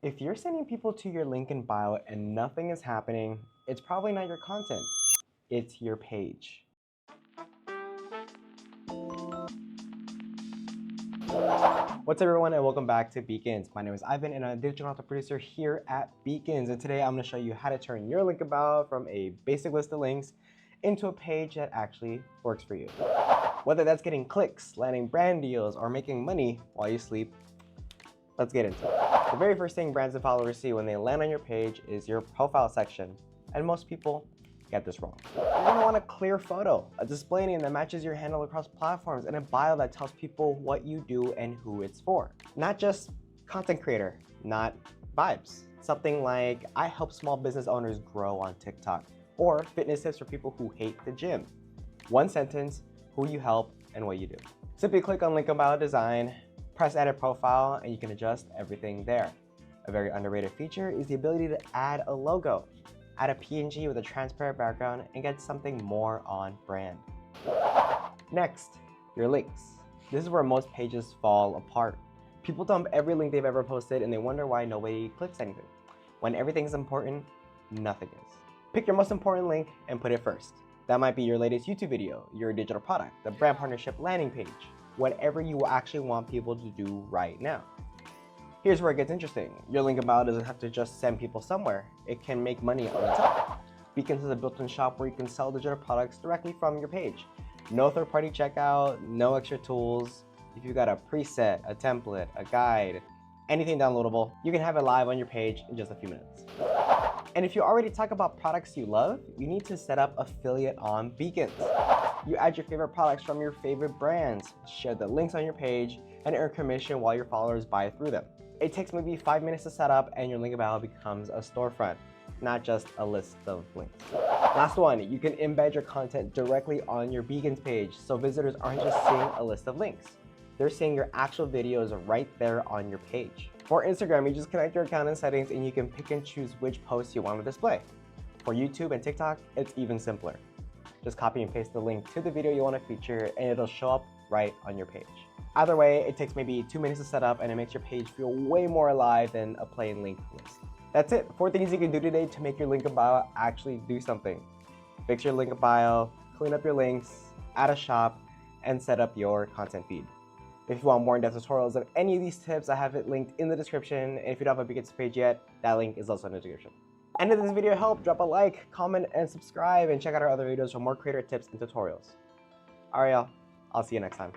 If you're sending people to your link in bio and nothing is happening, it's probably not your content, it's your page. What's up everyone, and welcome back to Beacons. My name is Ivan and I'm a digital content producer here at Beacons, and today I'm going to show you how to turn your link in bio from a basic list of links into a page that actually works for you. Whether that's getting clicks, landing brand deals, or making money while you sleep, let's get into it. The very first thing brands and followers see when they land on your page is your profile section, and most people get this wrong. You're gonna want a clear photo, a display name that matches your handle across platforms, and a bio that tells people what you do and who it's for. Not just content creator, not vibes. Something like, I help small business owners grow on TikTok, or fitness tips for people who hate the gym. One sentence, who you help, and what you do. Simply click on link in bio design, press edit profile, and you can adjust everything there. A very underrated feature is the ability to add a logo. Add a PNG with a transparent background and get something more on brand. Next, your links. This is where most pages fall apart. People dump every link they've ever posted and they wonder why nobody clicks anything. When everything's important, nothing is. Pick your most important link and put it first. That might be your latest YouTube video, your digital product, the brand partnership landing page, whatever you actually want people to do right now. Here's where it gets interesting. Your link in bio doesn't have to just send people somewhere. It can make money on its own. Beacons is a built-in shop where you can sell digital products directly from your page. No third-party checkout, no extra tools. If you've got a preset, a template, a guide, anything downloadable, you can have it live on your page in just a few minutes. And if you already talk about products you love, you need to set up affiliate on Beacons. You add your favorite products from your favorite brands, share the links on your page, and earn commission while your followers buy through them. It takes maybe 5 minutes to set up and your link in bio becomes a storefront, not just a list of links. Last one, you can embed your content directly on your Beacons page so visitors aren't just seeing a list of links. They're seeing your actual videos right there on your page. For Instagram, you just connect your account and settings and you can pick and choose which posts you want to display. For YouTube and TikTok, it's even simpler. Just copy and paste the link to the video you want to feature and it'll show up right on your page. Either way, it takes maybe 2 minutes to set up and it makes your page feel way more alive than a plain link list. That's it. 4 things you can do today to make your link in bio actually do something. Fix your link in bio, clean up your links, add a shop, and set up your content feed. If you want more in-depth tutorials on any of these tips, I have it linked in the description. And if you don't have a Beacons page yet, that link is also in the description. And if this video helped, drop a like, comment, and subscribe, and check out our other videos for more creator tips and tutorials. All right, y'all. I'll see you next time.